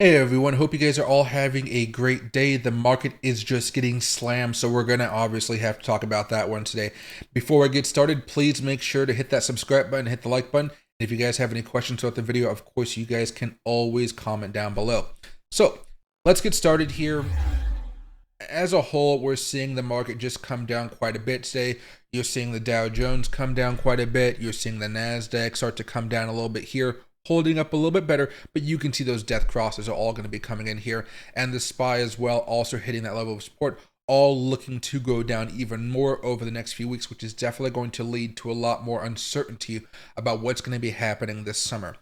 Hey everyone, hope you guys are all having a great day. The market is just getting slammed, so we're going to obviously have to talk about that one today. Before I get started, please make sure to hit that subscribe button, hit the like button. And if you guys have any questions about the video, of course, you guys can always comment down below. So let's get started here. As a whole, we're seeing the market just come down quite a bit today. You're seeing the Dow Jones come down quite a bit. You're seeing the NASDAQ start to come down a little bit here, holding up a little bit better, but you can see those death crosses are all going to be coming in here. And the SPY as well, also hitting that level of support, all looking to go down even more over the next few weeks, which is definitely going to lead to a lot more uncertainty about what's going to be happening this summer.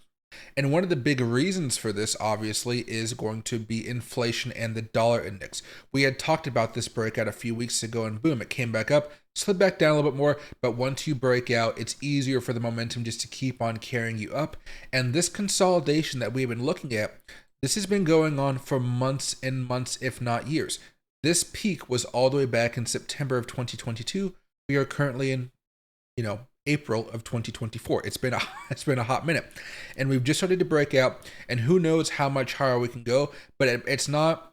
And one of the big reasons for this, obviously, is going to be inflation and the dollar index. We had talked about this breakout a few weeks ago, and boom, it came back up, slid back down a little bit more. But once you break out, it's easier for the momentum just to keep on carrying you up. And this consolidation that we've been looking at, this has been going on for months and months, if not years. This peak was all the way back in September of 2022. We are currently in, April of 2024. It's been a hot minute, and we've just started to break out. And who knows how much higher we can go? But it's not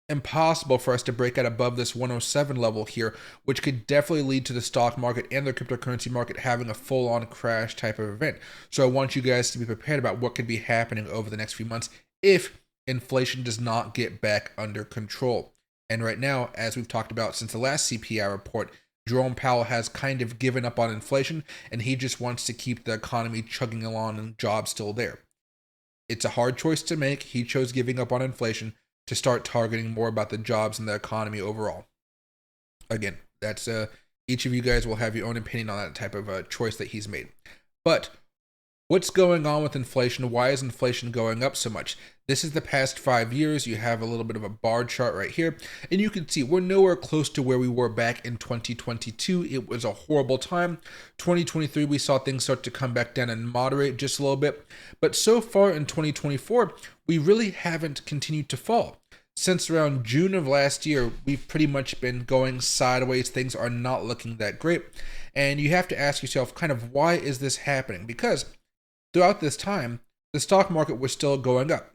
impossible for us to break out above this 107 level here, which could definitely lead to the stock market and the cryptocurrency market having a full-on crash type of event. So I want you guys to be prepared about what could be happening over the next few months if inflation does not get back under control. And right now, as we've talked about since the last CPI report, Jerome Powell has kind of given up on inflation, and he just wants to keep the economy chugging along and jobs still there. It's a hard choice to make. He chose giving up on inflation to start targeting more about the jobs and the economy overall. Again, that's each of you guys will have your own opinion on that type of choice that he's made. But what's going on with inflation? Why is inflation going up so much? This is the past 5 years. You have a little bit of a bar chart right here, and you can see we're nowhere close to where we were back in 2022. It was a horrible time. 2023, we saw things start to come back down and moderate just a little bit. But so far in 2024, we really haven't continued to fall. Since around June of last year, we've pretty much been going sideways. Things are not looking that great. And you have to ask yourself, kind of, why is this happening? Because throughout this time, the stock market was still going up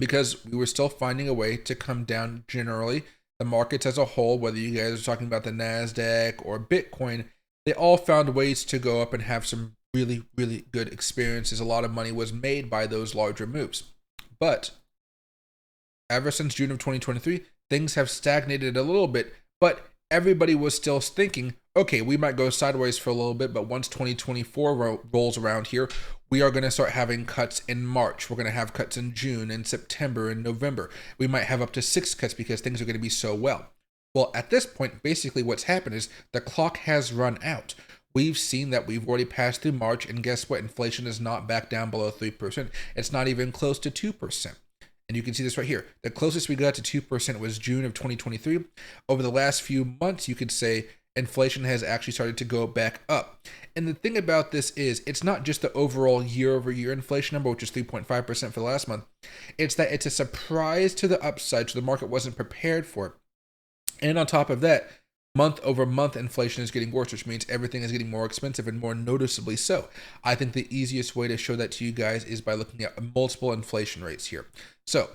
because we were still finding a way to come down generally. The markets as a whole, whether you guys are talking about the NASDAQ or Bitcoin, they all found ways to go up and have some really, really good experiences. A lot of money was made by those larger moves. But ever since June of 2023, things have stagnated a little bit, but everybody was still thinking, okay, we might go sideways for a little bit, but once 2024 rolls around here, we are going to start having cuts in March. We're going to have cuts in June and September and November. We might have up to 6 cuts because things are going to be so well. Well, at this point, basically what's happened is the clock has run out. We've seen that we've already passed through March, and guess what? Inflation is not back down below 3%. It's not even close to 2%. And you can see this right here. The closest we got to 2% was June of 2023. Over the last few months, you could say inflation has actually started to go back up. And the thing about this is, it's not just the overall year-over-year inflation number, which is 3.5% for the last month. It's that it's a surprise to the upside, so the market wasn't prepared for it. And on top of that, month-over-month inflation is getting worse, which means everything is getting more expensive and more noticeably so. I think the easiest way to show that to you guys is by looking at multiple inflation rates here. So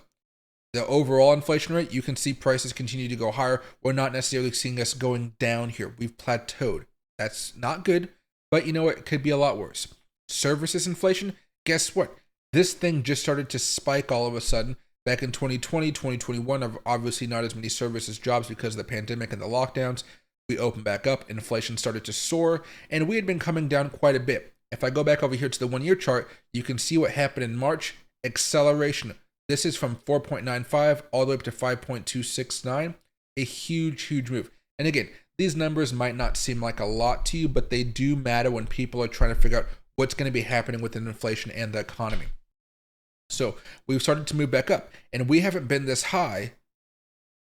the overall inflation rate, you can see prices continue to go higher. We're not necessarily seeing us going down here. We've plateaued. That's not good, but you know what? It could be a lot worse. Services inflation, guess what? This thing just started to spike all of a sudden. Back in 2020, 2021, obviously not as many services jobs because of the pandemic and the lockdowns. We opened back up, inflation started to soar, and we had been coming down quite a bit. If I go back over here to the 1-year chart, you can see what happened in March. Acceleration. This is from 4.95 all the way up to 5.269. A huge, huge move. And again, these numbers might not seem like a lot to you, but they do matter when people are trying to figure out what's going to be happening within inflation and the economy. So we've started to move back up, and we haven't been this high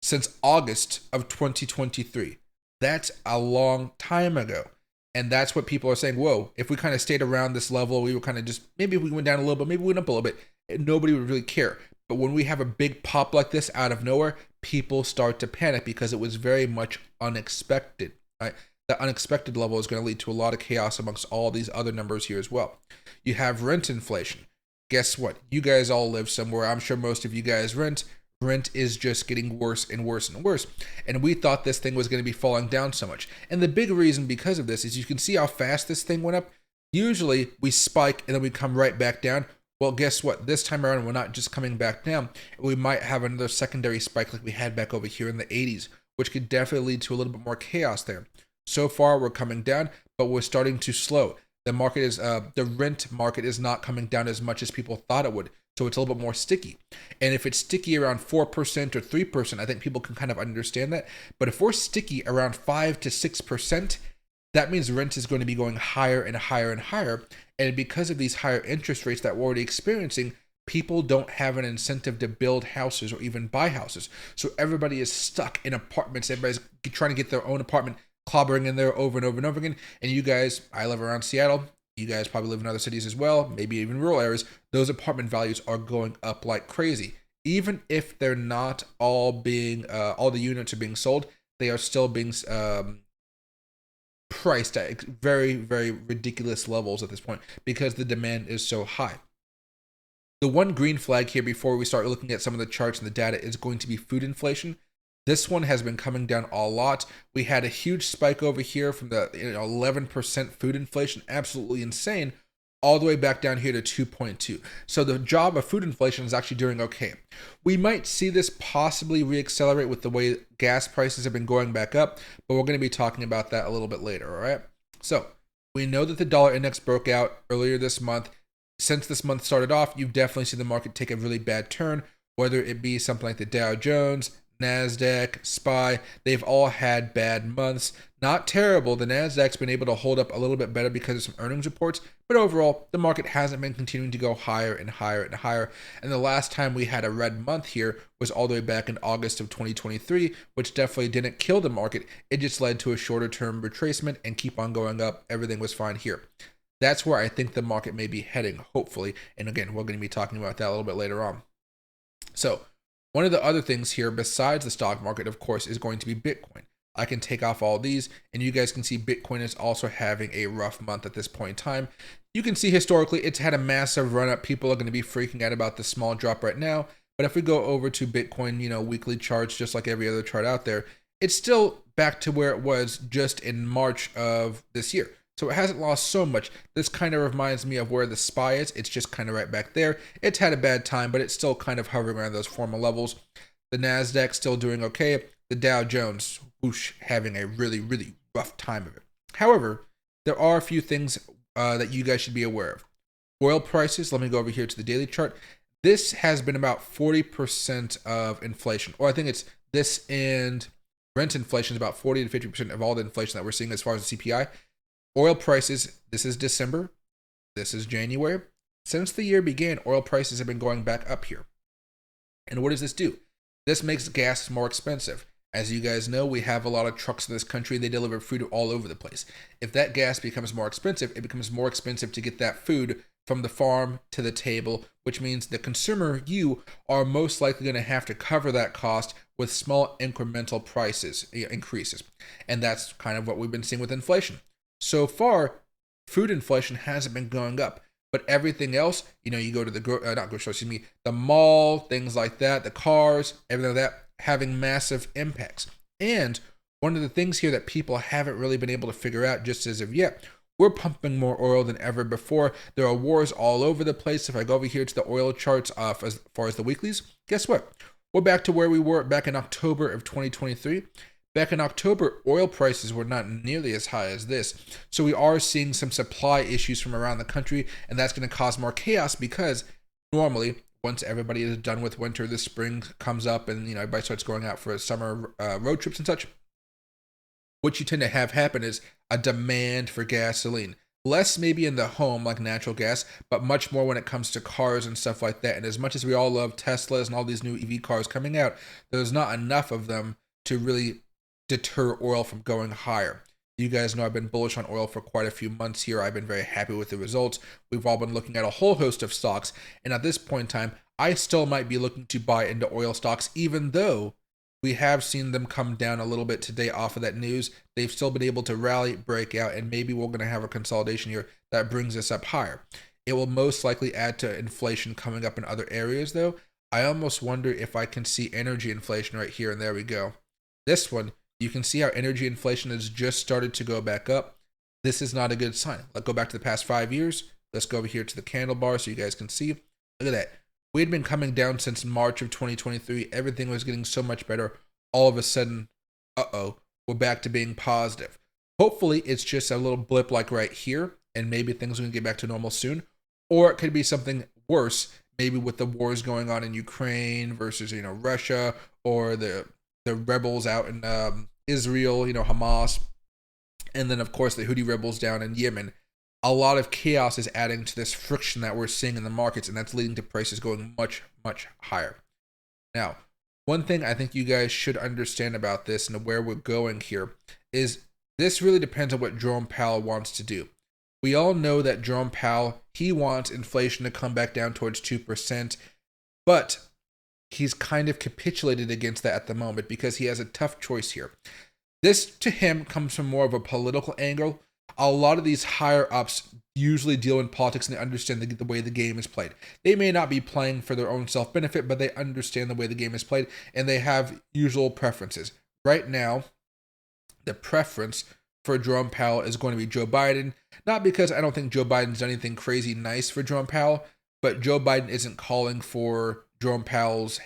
since August of 2023. That's a long time ago. And that's what people are saying, whoa, if we kind of stayed around this level, we were kind of just, maybe if we went down a little bit, maybe we went up a little bit, nobody would really care. But when we have a big pop like this out of nowhere, people start to panic because it was very much unexpected, right? The unexpected level is going to lead to a lot of chaos amongst all these other numbers here as well. You have rent inflation. guess what? You guys all live somewhere. I'm sure most of you guys rent. Rent is just getting worse and worse and worse. And we thought this thing was going to be falling down so much. And the big reason because of this is you can see how fast this thing went up. Usually we spike and then we come right back down. Well, guess what? This time around, we're not just coming back down. We might have another secondary spike like we had back over here in the 80s, which could definitely lead to a little bit more chaos there. So far, we're coming down, but we're starting to slow. The market is, the rent market is not coming down as much as people thought it would. So it's a little bit more sticky. And if it's sticky around 4% or 3%, I think people can kind of understand that. But if we're sticky around 5 to 6%, that means rent is going to be going higher and higher and higher. And because of these higher interest rates that we're already experiencing, people don't have an incentive to build houses or even buy houses. So everybody is stuck in apartments. Everybody's trying to get their own apartment, clobbering in there over and over and over again. And you guys, I live around Seattle. You guys probably live in other cities as well, maybe even rural areas. Those apartment values are going up like crazy. Even if they're not all being, all the units are being sold, they are still being priced at very, very ridiculous levels at this point because the demand is so high. The one green flag here before we start looking at some of the charts and the data is going to be food inflation. This one has been coming down a lot. We had a huge spike over here from the 11% food inflation, absolutely insane, all the way back down here to 2.2. So the job of food inflation is actually doing okay. We might see this possibly reaccelerate with the way gas prices have been going back up, but we're going to be talking about that a little bit later, all right? So we know that the dollar index broke out earlier this month. Since this month started off, you've definitely seen the market take a really bad turn, whether it be something like the Dow Jones, NASDAQ, SPY, they've all had bad months. Not terrible. The NASDAQ's been able to hold up a little bit better because of some earnings reports, but overall, the market hasn't been continuing to go higher and higher and higher. And the last time we had a red month here was all the way back in August of 2023, which definitely didn't kill the market. It just led to a shorter term retracement and keep on going up. Everything was fine here. That's where I think the market may be heading, hopefully. And again, we're going to be talking about that a little bit later on. So, one of the other things here besides the stock market, of course, is going to be Bitcoin. I can take off all these and you guys can see Bitcoin is also having a rough month at this point in time. You can see historically it's had a massive run up. People are going to be freaking out about the small drop right now. But if we go over to Bitcoin, weekly charts, just like every other chart out there, it's still back to where it was just in March of this year. So it hasn't lost so much. This kind of reminds me of where the SPY is. It's just kind of right back there. It's had a bad time, but it's still kind of hovering around those former levels. The NASDAQ still doing okay. The Dow Jones, whoosh, having a really, really rough time of it. However, there are a few things that you guys should be aware of. Oil prices, let me go over here to the daily chart. This has been about 40% of inflation, or I think it's this and rent inflation is about 40 to 50% of all the inflation that we're seeing as far as the CPI. Oil prices, this is December, this is January. Since the year began, oil prices have been going back up here. And what does this do? This makes gas more expensive. As you guys know, we have a lot of trucks in this country. They deliver food all over the place. If that gas becomes more expensive, it becomes more expensive to get that food from the farm to the table, which means the consumer, you, are most likely going to have to cover that cost with small incremental prices increases. And that's kind of what we've been seeing with inflation. So far, food inflation hasn't been going up, but everything else, you go to the the mall, things like that, the cars, everything like that, having massive impacts. And one of the things here that people haven't really been able to figure out just as of yet, we're pumping more oil than ever before. There are wars all over the place. If I go over here to the oil charts as far as the weeklies, guess what? We're back to where we were back in October of 2023. Back in October, oil prices were not nearly as high as this. So we are seeing some supply issues from around the country, and that's going to cause more chaos because normally, once everybody is done with winter, the spring comes up and everybody starts going out for summer road trips and such. What you tend to have happen is a demand for gasoline. Less maybe in the home like natural gas, but much more when it comes to cars and stuff like that. And as much as we all love Teslas and all these new EV cars coming out, there's not enough of them to really deter oil from going higher. You guys know I've been bullish on oil for quite a few months here. I've been very happy with the results. We've all been looking at a whole host of stocks. And at this point in time, I still might be looking to buy into oil stocks, even though we have seen them come down a little bit today off of that news. They've still been able to rally, break out, and maybe we're going to have a consolidation here that brings us up higher. It will most likely add to inflation coming up in other areas, though. I almost wonder if I can see energy inflation right here, and there we go. This one, you can see how energy inflation has just started to go back up. This is not a good sign. Let's go back to the past 5 years. Let's go over here to the candle bar so you guys can see. Look at that. We had been coming down since March of 2023. Everything was getting so much better. All of a sudden, we're back to being positive. Hopefully, it's just a little blip like right here, and maybe things are going to get back to normal soon. Or it could be something worse, maybe with the wars going on in Ukraine versus, Russia, or the rebels out in Israel, Hamas, and then, of course, the Houthi rebels down in Yemen. A lot of chaos is adding to this friction that we're seeing in the markets, and that's leading to prices going much, much higher. Now, one thing I think you guys should understand about this and where we're going here is this really depends on what Jerome Powell wants to do. We all know that Jerome Powell, he wants inflation to come back down towards 2%, but he's kind of capitulated against that at the moment because he has a tough choice here. This, to him, comes from more of a political angle. A lot of these higher ups usually deal in politics and they understand the way the game is played. They may not be playing for their own self-benefit, but they understand the way the game is played and they have usual preferences. Right now, the preference for Jerome Powell is going to be Joe Biden. Not because I don't think Joe Biden's done anything crazy nice for Jerome Powell, but Joe Biden isn't calling for Jerome Powell's,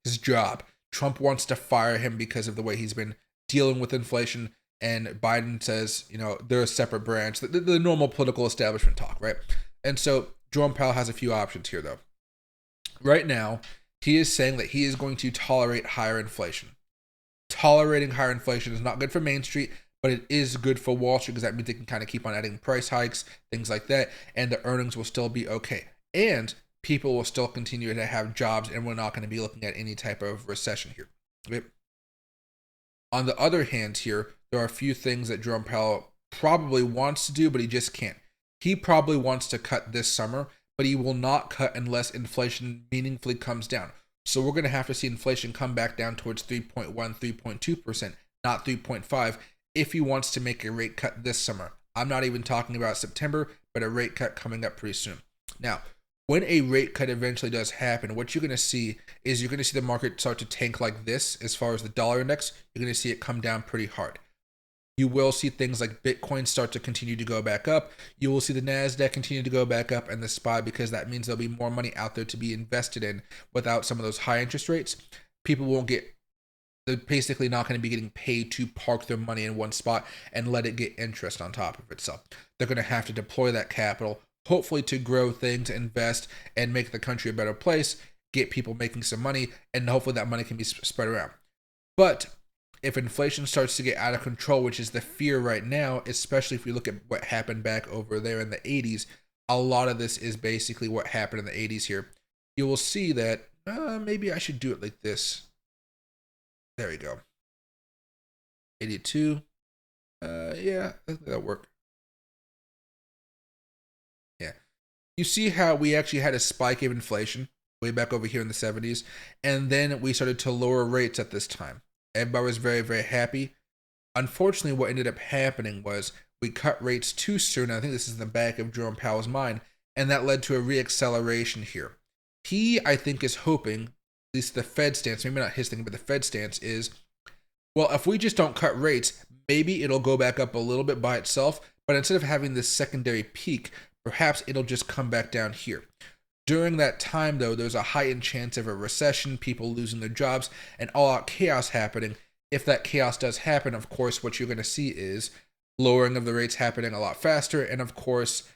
his job. Trump wants to fire him because of the way he's been dealing with inflation. And Biden says, they're a separate branch, the normal political establishment talk, right? And so Jerome Powell has a few options here, though. Right now, he is saying that he is going to tolerate higher inflation. Tolerating higher inflation is not good for Main Street, but it is good for Wall Street because that means they can kind of keep on adding price hikes, things like that, and the earnings will still be okay. And people will still continue to have jobs, and we're not going to be looking at any type of recession here. Okay? On the other hand here, there are a few things that Jerome Powell probably wants to do, but he just can't. He probably wants to cut this summer, but he will not cut unless inflation meaningfully comes down. So we're going to have to see inflation come back down towards 3.1, 3.2%, not 3.5, if he wants to make a rate cut this summer. I'm not even talking about September, but a rate cut coming up pretty soon. Now, when a rate cut eventually does happen, what you're going to see is you're going to see the market start to tank like this as far as the dollar index. You're going to see it come down pretty hard. You will see things like Bitcoin start to continue to go back up. You will see the NASDAQ continue to go back up and the SPY, because that means there'll be more money out there to be invested in without some of those high interest rates. People won't get, they're basically not going to be getting paid to park their money in one spot and let it get interest on top of itself. They're going to have to deploy that capital, hopefully to grow things, invest, and make the country a better place, get people making some money, and hopefully that money can be spread around. But if inflation starts to get out of control, which is the fear right now, especially if we look at what happened back over there in the 80s, a lot of this is basically what happened in the 80s here. You will see that maybe I should do it like this. There we go. 82. Yeah, that'll work. Yeah. You see how we actually had a spike of inflation way back over here in the 70s, and then we started to lower rates at this time. Everybody was very, very happy. Unfortunately, what ended up happening was we cut rates too soon. I think this is in the back of Jerome Powell's mind, and that led to a reacceleration here. He, I think, is hoping, at least the Fed stance, maybe not his thing, but the Fed stance is, well, if we just don't cut rates, maybe it'll go back up a little bit by itself, but instead of having this secondary peak, perhaps it'll just come back down here. During that time, though, there's a heightened chance of a recession, people losing their jobs, and all-out chaos happening. If that chaos does happen, of course, what you're going to see is lowering of the rates happening a lot faster, and of course,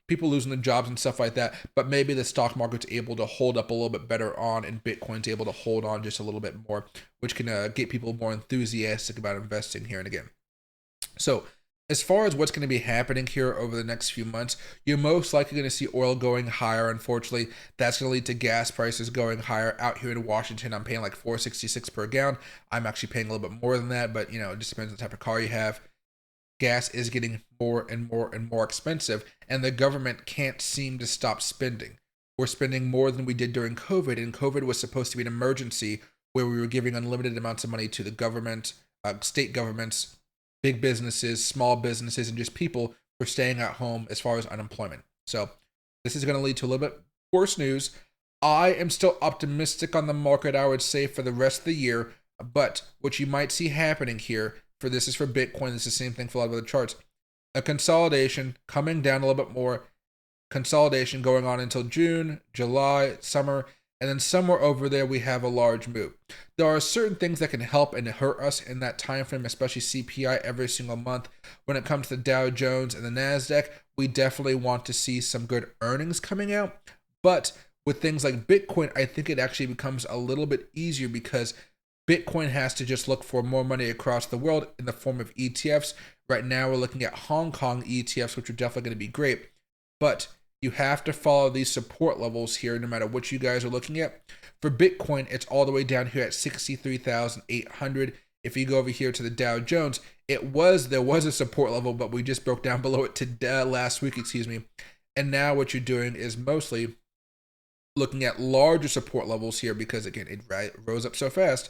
people losing their jobs and stuff like that. But maybe the stock market's able to hold up a little bit better on, and Bitcoin's able to hold on just a little bit more, which can get people more enthusiastic about investing here and again. So, as far as what's going to be happening here over the next few months, you're most likely going to see oil going higher. Unfortunately, that's going to lead to gas prices going higher. Out here in Washington, I'm paying like $4.66 per gallon. I'm actually paying a little bit more than that, but it just depends on the type of car you have. Gas is getting more and more and more expensive, and the government can't seem to stop spending. We're spending more than we did during COVID, and COVID was supposed to be an emergency where we were giving unlimited amounts of money to the government, state governments, big businesses, small businesses, and just people for staying at home as far as unemployment. So this is going to lead to a little bit worse news. I am still optimistic on the market, I would say, for the rest of the year. But what you might see happening here, for this is for Bitcoin, this is the same thing for a lot of other charts. A consolidation coming down a little bit more, consolidation going on until June, July, summer, and then somewhere over there we have a large move. There are certain things that can help and hurt us in that time frame, especially CPI every single month. When it comes to the Dow Jones and the Nasdaq, we definitely want to see some good earnings coming out. But with things like Bitcoin, I think it actually becomes a little bit easier because Bitcoin has to just look for more money across the world in the form of ETFs. Right now, we're looking at Hong Kong ETFs, which are definitely going to be great. But you have to follow these support levels here no matter what you guys are looking at. For Bitcoin, it's all the way down here at 63,800. If you go over here to the Dow Jones, there was a support level, but we just broke down below it last week, And now what you're doing is mostly looking at larger support levels here because, again, it rose up so fast.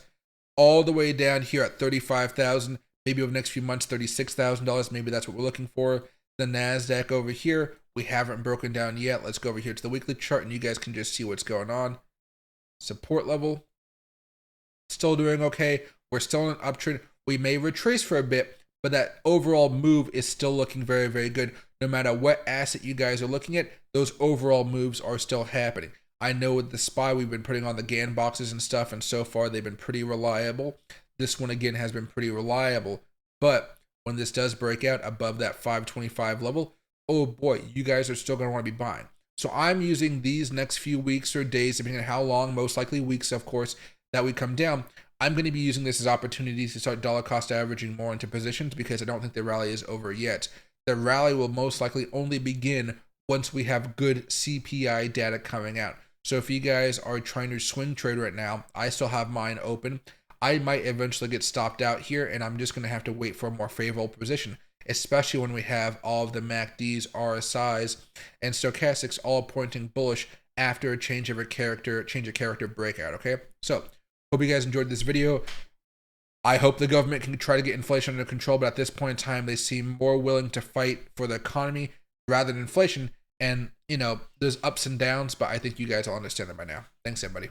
All the way down here at 35,000, maybe over the next few months, $36,000. Maybe that's what we're looking for. The NASDAQ over here, we haven't broken down yet. Let's go over here to the weekly chart and you guys can just see what's going on. Support level, still doing okay. We're still in an uptrend. We may retrace for a bit, but that overall move is still looking very, very good. No matter what asset you guys are looking at, those overall moves are still happening. I know with the SPY, we've been putting on the GAN boxes and stuff, and so far they've been pretty reliable. This one, again, has been pretty reliable. But when this does break out above that 525 level, oh boy, you guys are still going to want to be buying. So I'm using these next few weeks or days, depending on how long, most likely weeks, of course, that we come down. I'm going to be using this as opportunities to start dollar cost averaging more into positions because I don't think the rally is over yet. The rally will most likely only begin once we have good CPI data coming out. So if you guys are trying to swing trade right now, I still have mine open. I might eventually get stopped out here, and I'm just going to have to wait for a more favorable position, especially when we have all of the MACDs, RSIs, and stochastics all pointing bullish after a change of character breakout, okay? So, hope you guys enjoyed this video. I hope the government can try to get inflation under control, but at this point in time, they seem more willing to fight for the economy rather than inflation. And, there's ups and downs, but I think you guys all understand that by now. Thanks, everybody.